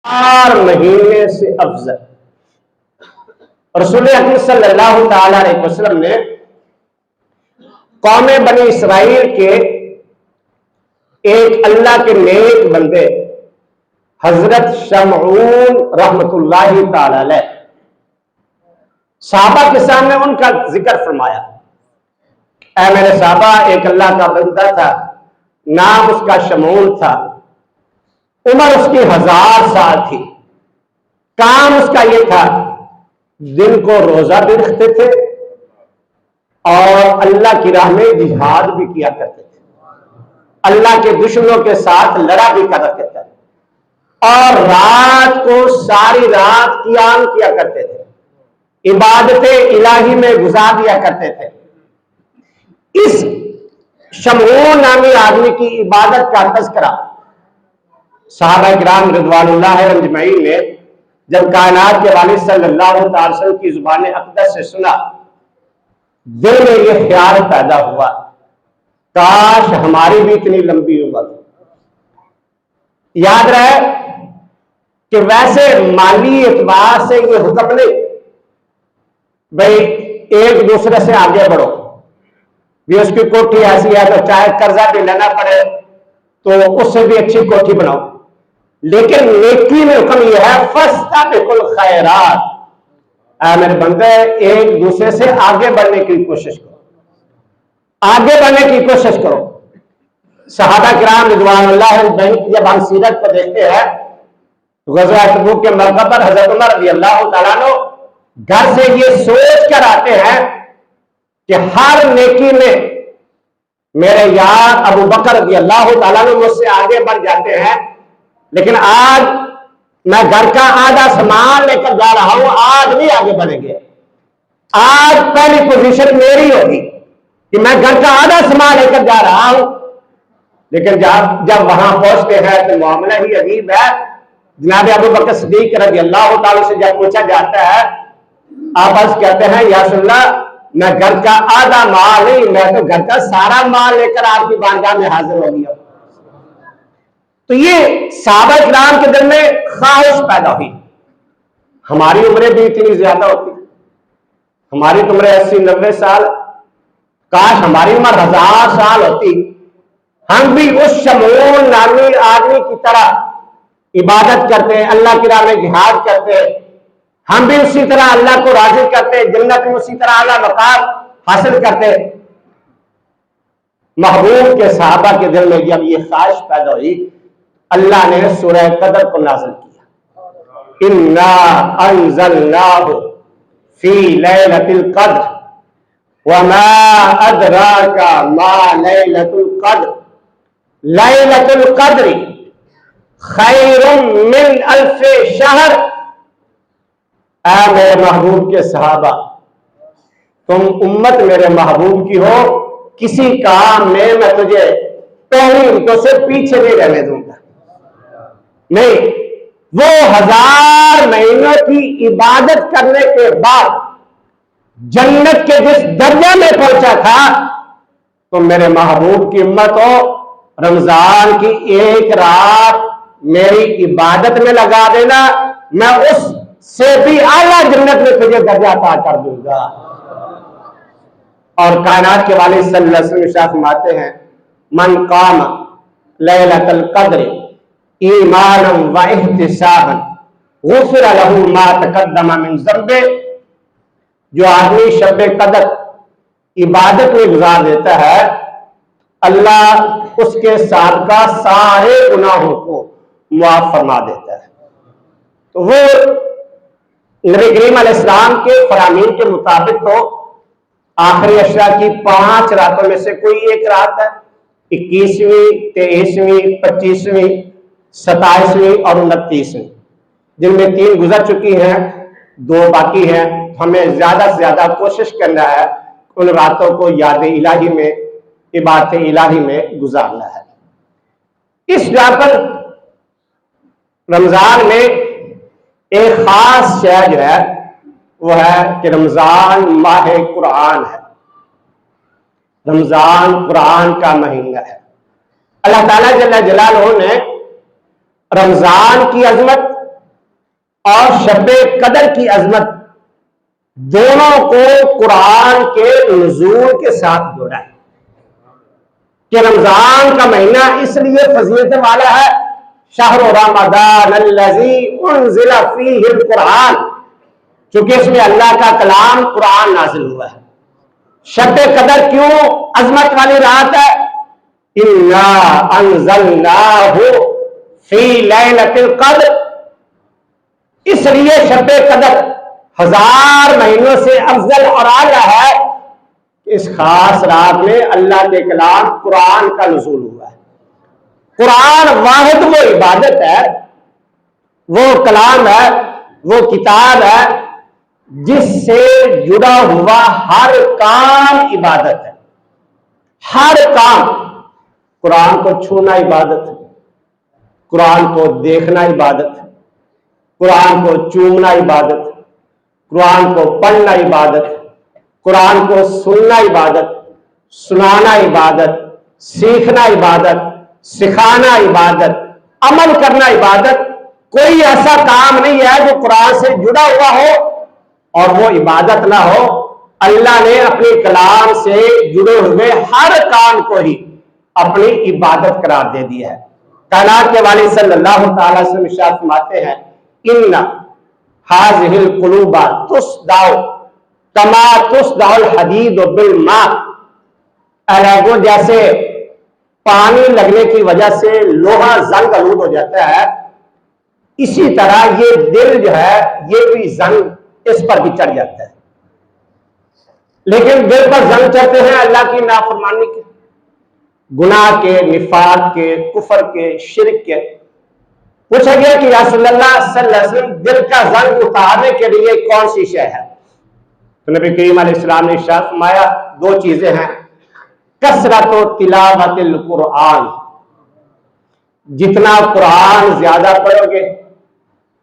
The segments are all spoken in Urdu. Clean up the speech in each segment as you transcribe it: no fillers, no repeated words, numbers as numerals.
4 مہینے سے افضل۔ رسول اکرم صلی اللہ تعالی علیہ وسلم نے قوم بنی اسرائیل کے ایک اللہ کے نیک بندے حضرت شمعون رحمت اللہ تعالی علیہ صحابہ کے سامنے ان کا ذکر فرمایا، اے میرے صحابہ، ایک اللہ کا بندہ تھا، نام اس کا شمعون تھا، عمر اس کی 1000 سال تھی، کام اس کا یہ تھا دن کو روزہ بھی رکھتے تھے اور اللہ کی راہ میں جہاد بھی کیا کرتے تھے، اللہ کے دشمنوں کے ساتھ لڑا بھی کرتے تھے، اور رات کو ساری رات قیام کیا کرتے تھے، عبادت الہی میں گزار دیا کرتے تھے۔ اس شمعون نامی آدمی کی عبادت کا تذکرہ صحابہ کرام رضوان اللہ اجمعین نے جب کائنات کے والد صلی اللہ علیہ وسلم کی زبان اقدس سے سنا، دل میں یہ خیال پیدا ہوا، کاش ہماری بھی اتنی لمبی عمر۔ یاد رہے کہ ویسے مالی اعتبار سے یہ حکم نہیں بھئی ایک دوسرے سے آگے بڑھو، بھی اس کی کوٹھی ایسی ہے تو چاہے قرضہ بھی لینا پڑے تو اس سے بھی اچھی کوٹھی بناؤ، لیکن نیکی میں حکم یہ ہے فاستبقوا الخیرات، اے میرے بندے ایک دوسرے سے آگے بڑھنے کی کوشش کرو، آگے بڑھنے کی کوشش کرو۔ صحابہ کرام رضوان اللہ علیہم جب ہم سیرت کو دیکھتے ہیں غزوہ تبوک کے موقع پر حضرت عمر رضی اللہ تعالیٰ عنہ گھر سے یہ سوچ کر آتے ہیں کہ ہر نیکی میں میرے یار ابو بکر رضی اللہ تعالیٰ عنہ مجھ سے آگے بڑھ جاتے ہیں، لیکن آج میں گھر کا آدھا سامان لے کر جا رہا ہوں، آج نہیں آگے بڑھیں گے، آج پہلی پوزیشن میری ہوگی کہ میں گھر کا آدھا سامان لے کر جا رہا ہوں۔ لیکن جب وہاں پہنچتے ہیں تو معاملہ ہی عجیب ہے۔ جناب ابو بکر صدیق رضی اللہ تعالیٰ سے جب پوچھا جاتا ہے، آپ عرض کہتے ہیں یا رسول اللہ میں گھر کا آدھا مال نہیں، میں تو گھر کا سارا مال لے کر آپ کی بارگاہ میں حاضر ہو گیا۔ تو یہ صحابہ کرام کے دل میں خواہش پیدا ہوئی، ہماری عمریں بھی اتنی زیادہ ہوتی، ہماری عمریں 80-90 سال، کاش ہماری عمر 1000 سال ہوتی، ہم بھی اس شمعون نامی آدمی کی طرح عبادت کرتے، اللہ کی راہ میں جہاد کرتے، ہم بھی اسی طرح اللہ کو راضی کرتے، جنت میں اسی طرح اعلیٰ مقام حاصل کرتے۔ محبوب کے صحابہ کے دل میں جب یہ خواہش پیدا ہوئی، اللہ نے سورہ قدر کو نازل کیا، اِنَّا أَنزَلْنَاهُ فِي لَيْلَةِ الْقَدْرِ وَمَا أَدْرَاكَ مَا لَيْلَةُ الْقَدْرِ لَيْلَةُ الْقَدْرِ خَيْرٌ مِّنْ أَلْفِ شَهْرٍ۔ اے میرے محبوب کے صحابہ، تم امت میرے محبوب کی ہو، کسی کام میں میں تجھے پہلی امتوں سے پیچھے نہیں رہنے دوں گا، نہیں، وہ 1000 مہینوں کی عبادت کرنے کے بعد جنت کے جس درجے میں پہنچا تھا، تو میرے محبوب کی امت ہو، رمضان کی ایک رات میری عبادت میں لگا دینا، میں اس سے بھی اعلیٰ جنت میں تجھے درجہ عطا کر دوں گا۔ اور کائنات کے والد صلی اللہ علیہ وسلم ارشاد فرماتے ہیں، من قام لیلۃ القدر ایمانا واحتسابا غفر له ما تقدم من ذنبہ، جو آدمی شب قدر عبادت میں گزار دیتا ہے، اللہ اس کے سابقہ سارے گناہوں کو معاف فرما دیتا ہے۔ تو وہ نبی کریم علیہ السلام کے فرامین کے مطابق تو آخری عشرہ کی 5 راتوں میں سے کوئی ایک رات ہے، 21ویں، 23ویں، 25ویں، 27ویں اور 29ویں، جن میں 3 گزر چکی ہیں، 2 باقی ہیں۔ ہمیں زیادہ سے زیادہ کوشش کرنا ہے ان راتوں کو یاد الہی میں، عبادت الہی میں گزارنا ہے۔ اس جگہ پر رمضان میں ایک خاص شے جو ہے وہ ہے کہ رمضان ماہ قرآن ہے، رمضان قرآن کا مہینہ ہے۔ اللہ تعالیٰ جل جلالہ نے رمضان کی عظمت اور شب قدر کی عظمت دونوں کو قرآن کے نزول کے ساتھ جوڑا ہے کہ رمضان کا مہینہ اس لیے فضیلت والا ہے، شہر رمضان الذی انزل فیہ القرآن، چونکہ اس میں اللہ کا کلام قرآن نازل ہوا ہے۔ شب قدر کیوں عظمت والی رات ہے؟ انا انزلناہ فی لیلۃ القدر، اس لیے شب قدر 1000 مہینوں سے افضل اور اعلیٰ ہے۔ اس خاص رات میں اللہ کے کلام قرآن کا نزول ہوا ہے۔ قرآن واحد وہ عبادت ہے، وہ کلام ہے، وہ کتاب ہے جس سے جڑا ہوا ہر کام عبادت ہے۔ ہر کام، قرآن کو چھونا عبادت ہے، قرآن کو دیکھنا عبادت ہے، قرآن کو چومنا عبادت ہے، قرآن کو پڑھنا عبادت ہے، قرآن کو سننا عبادت، سنانا عبادت، سیکھنا عبادت، سکھانا عبادت، عمل کرنا عبادت۔ کوئی ایسا کام نہیں ہے جو قرآن سے جڑا ہوا ہو اور وہ عبادت نہ ہو۔ اللہ نے اپنے کلام سے جڑے ہوئے ہر کام کو ہی اپنی عبادت قرار دے دی ہے۔ کائنات کے والد صلی اللہ تعالی وسلم ارشاد فرماتے ہیں، ان هذه القلوب تصدع کما تصدع الحدید بالماء، لوگوں جیسے پانی لگنے کی وجہ سے لوہا زنگ آلود ہو جاتا ہے، اسی طرح یہ دل جو ہے یہ بھی زنگ اس پر بھی چڑھ جاتا ہے۔ لیکن دل پر زنگ چڑھتے ہیں اللہ کی نافرمانی کے، گناہ کے، نفاق کے، کفر کے، شرک کے۔ پوچھا گیا کہ رسول اللہ صلی اللہ علیہ وسلم دل کا زنگ اتارنے کے لیے کون سی شے ہے؟ تو نبی کریم علیہ السلام نے ارشاد فرمایا 2 چیزیں ہیں، کثرت و تلاوت القرآن، جتنا قرآن زیادہ پڑھو گے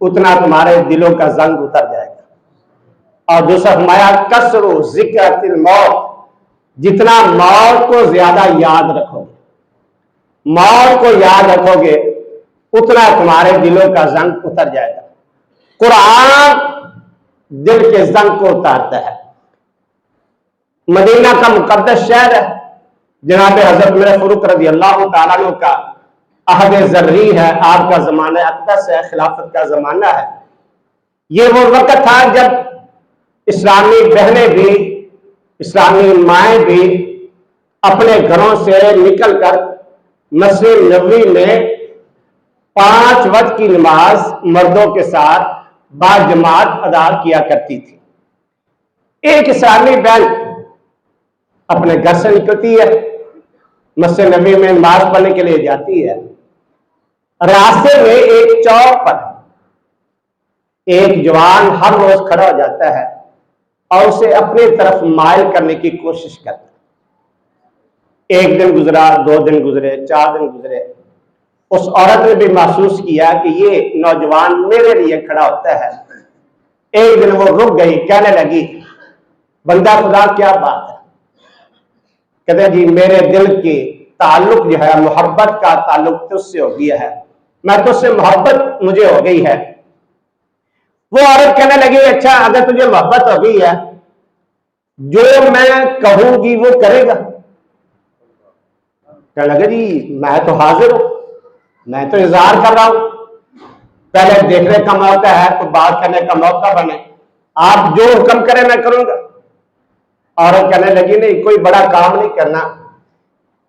اتنا تمہارے دلوں کا زنگ اتر جائے گا، اور دوسرا فرمایا کثر و ذکر الموت، جتنا موت کو زیادہ یاد رکھو گے، موت کو یاد رکھو گے اتنا تمہارے دلوں کا زنگ اتر جائے گا۔ قرآن دل کے زنگ کو اتارتا ہے۔ مدینہ کا مقدس شہر ہے، جناب حضرت عمر فاروق رضی اللہ تعالیٰ عنہ کا عہد ذری ہے، آپ کا زمانہ اقدس ہے، خلافت کا زمانہ ہے۔ یہ وہ وقت تھا جب اسلامی بہنیں بھی، اسلامی مائیں بھی اپنے گھروں سے نکل کر مسجد نبوی میں 5 وقت کی نماز مردوں کے ساتھ باجماعت ادا کیا کرتی تھی۔ ایک اسلامی بہن اپنے گھر سے نکلتی ہے، مسجد نبوی میں نماز پڑھنے کے لیے جاتی ہے، راستے میں ایک چوک پر ایک جوان ہر روز کھڑا ہو جاتا ہے اور اسے اپنی طرف مائل کرنے کی کوشش کرتا ہے۔ 1 دن گزرا، 2 دن گزرے، 4 دن گزرے، اس عورت نے بھی محسوس کیا کہ یہ نوجوان میرے لیے کھڑا ہوتا ہے۔ ایک دن وہ رک گئی، کہنے لگی بندہ خدا کیا بات ہے؟ کہتے ہیں جی میرے دل کی تعلق جو ہے، محبت کا تعلق تجھ سے ہو گیا ہے، میں تجھ سے محبت مجھے ہو گئی ہے۔ وہ عورت کہنے لگی اچھا اگر تجھے محبت ہو گئی ہے، جو میں کہوں گی وہ کرے گا؟ کہنے لگا جی میں تو حاضر ہوں، میں تو انتظار کر رہا ہوں، پہلے دیکھنے کا موقع ہے تو بات کرنے کا موقع بنے، آپ جو حکم کریں میں کروں گا۔ عورت کہنے لگی نہیں، کوئی بڑا کام نہیں کرنا،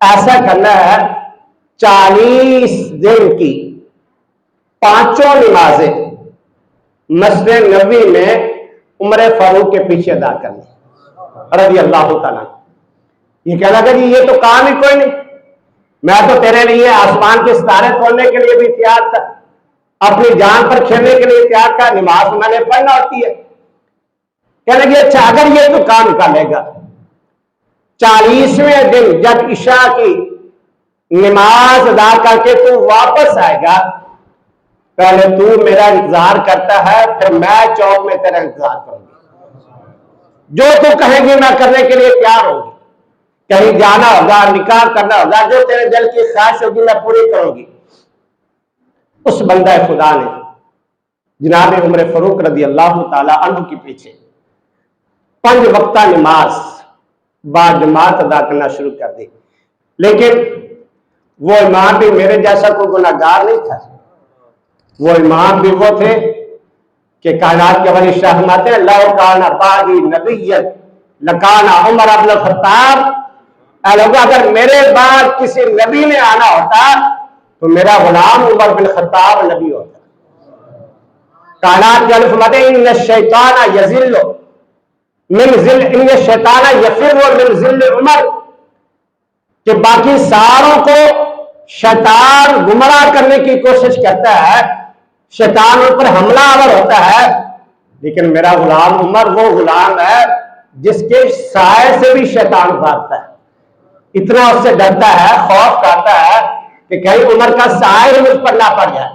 ایسا کرنا ہے 40 دن کی 5 نمازیں مسجد نبوی میں عمر فاروق کے پیچھے ادا کرنی رضی اللہ تعالیٰ۔ یہ کہنے لگا جی یہ تو کام ہی کوئی نہیں، میں تو تیرے لیے آسمان کے ستارے توڑنے کے لیے بھی تیار تھا، اپنی جان پر کھیلنے کے لیے تیار تھا، نماز میں نے پڑھنا ہوتی ہے۔ کہنے لگی اچھا اگر یہ تو کام کر لے گا، 40ویں دن جب عشاء کی نماز ادا کر کے تو واپس آئے گا، پہلے تو میرا انتظار کرتا ہے، پھر میں چوک میں تیرا انتظار کروں گی، جو تو کہیں گی میں کرنے کے لیے تیار ہوں گی، کہیں جانا ہوگا، نکاح کرنا ہوگا، جو تیرے دل کی خواہش ہوگی میں پوری کروں گی۔ اس بندہ خدا نے جناب عمر فاروق رضی اللہ تعالی عنہ کے پیچھے 5 وقتہ نماز با جماعت ادا کرنا شروع کر دی. لیکن وہ امام بھی میرے جیسا کوئی گناہگار نہیں تھا. وہ امام بھی وہ تھے کہ کائنات کے ولی شاہ فرماتے ہیں لو کان بعدی نبی لکان عمر ابن الخطاب. اے لوگوں، اگر میرے بعد کسی نبی نے آنا ہوتا تو میرا غلام عمر بن خطاب نبی ہوتا. کائنات کے ولی فرماتے ہیں ان الشیطان یذل من ذل ان الشیطان یفر من ذل عمر، کہ باقی ساروں کو شیطان گمراہ کرنے کی کوشش کرتا ہے، شیطان پر حملہ آور ہوتا ہے، لیکن میرا غلام عمر وہ غلام ہے جس کے سائے سے بھی شیطان بھاگتا ہے. اتنا اس سے ڈرتا ہے، خوف کرتا ہے کہ کہیں عمر کا سائے ہی مجھ پر نہ پڑ جائے.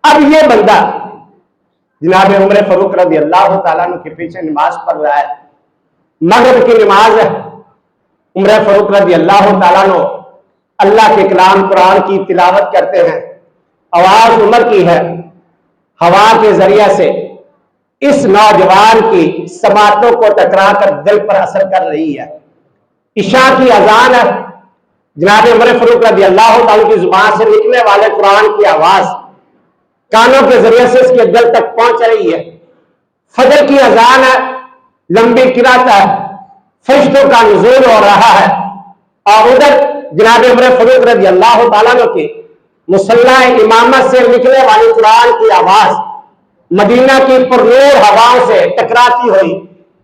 اب یہ بندہ جناب عمر فاروق رضی اللہ تعالیٰ عنہ کے پیچھے نماز پڑھ رہا ہے. مغرب کی نماز ہے. عمر فاروق رضی اللہ تعالیٰ عنہ اللہ کے کلام قرآن کی تلاوت کرتے ہیں. آواز عمر کی ہے، ہوا کے ذریعے سے اس نوجوان کی سماعتوں کو ٹکرا کر دل پر اثر کر رہی ہے. عشاء کی اذان ہے. جناب عمر فاروق رضی اللہ تعالیٰ کی زبان سے نکلنے والے قرآن کی آواز کانوں کے ذریعے سے اس کے دل تک پہنچ رہی ہے. فجر کی اذان ہے، لمبی قرات ہے، فرشتوں کا نزول ہو رہا ہے. اور ادھر جناب عمر فاروق رضی اللہ تعالیٰ عنہ کی مصلح امامت سے نکلنے والی قرآن کی آواز مدینہ کی پرنور ہواؤں سے ٹکراتی ہوئی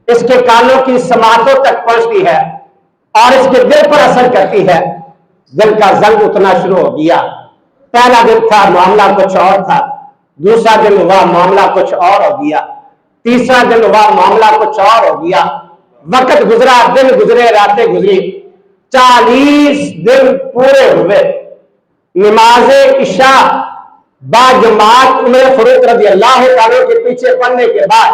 اس کے کانوں کی سماعتوں تک پہنچتی ہے اور اس کے دل پر اثر کرتی ہے. دل کا زنگ اٹھنا شروع ہو گیا. پہلا دن تھا، معاملہ کچھ اور تھا. دوسرا دن ہوا، معاملہ کچھ اور ہو گیا. تیسرا دن ہوا، معاملہ کچھ اور ہو گیا. وقت گزرا، دن گزرے، راتیں گزری. 40 دن پورے ہوئے. نماز عشاء با جماعت عمر فاروق رضی اللہ تعالیٰ کے پیچھے پڑھنے کے بعد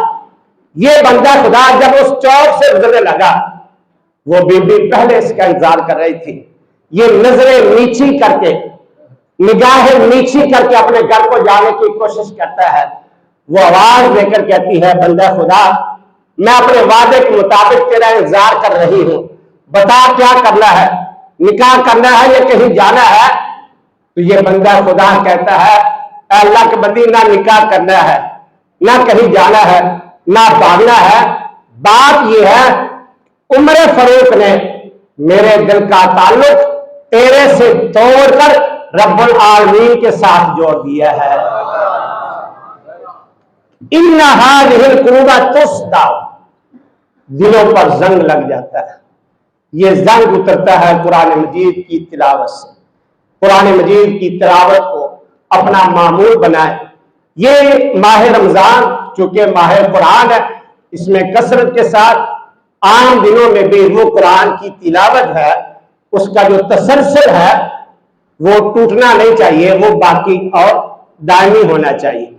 یہ بندہ خدا جب اس چوک سے گزرنے لگا، وہ بی بی پہلے اس کا انتظار کر رہی تھی. یہ نظریں نیچی کر کے، نگاہیں نیچی کر کے اپنے گھر کو جانے کی کوشش کرتا ہے. وہ آواز دے کر کہتی ہے بندہ خدا، میں اپنے وعدے کے مطابق تیرا انتظار کر رہی ہوں، بتا کیا کرنا ہے؟ نکاح کرنا ہے یا کہیں جانا ہے؟ تو یہ بندہ خدا کہتا ہے اے اللہ کے بندی، نہ نکاح کرنا ہے، نہ کہیں جانا ہے، نہ بھاگنا ہے. بات یہ ہے عمر فاروق نے میرے دل کا تعلق تیرے سے توڑ کر رب العالمین کے ساتھ جوڑ دیا ہے. ان هذه القلوب تصدع، دلوں پر زنگ لگ جاتا ہے. یہ زنگ اترتا ہے قرآن مجید کی تلاوت سے. قرآن مجید کی تلاوت کو اپنا معمول بنائے. یہ ماہ رمضان چونکہ ماہ قرآن ہے، اس میں کثرت کے ساتھ عام دنوں میں بھی وہ قرآن کی تلاوت ہے، اس کا جو تسلسل ہے وہ ٹوٹنا نہیں چاہیے، وہ باقی اور دائمی ہونا چاہیے.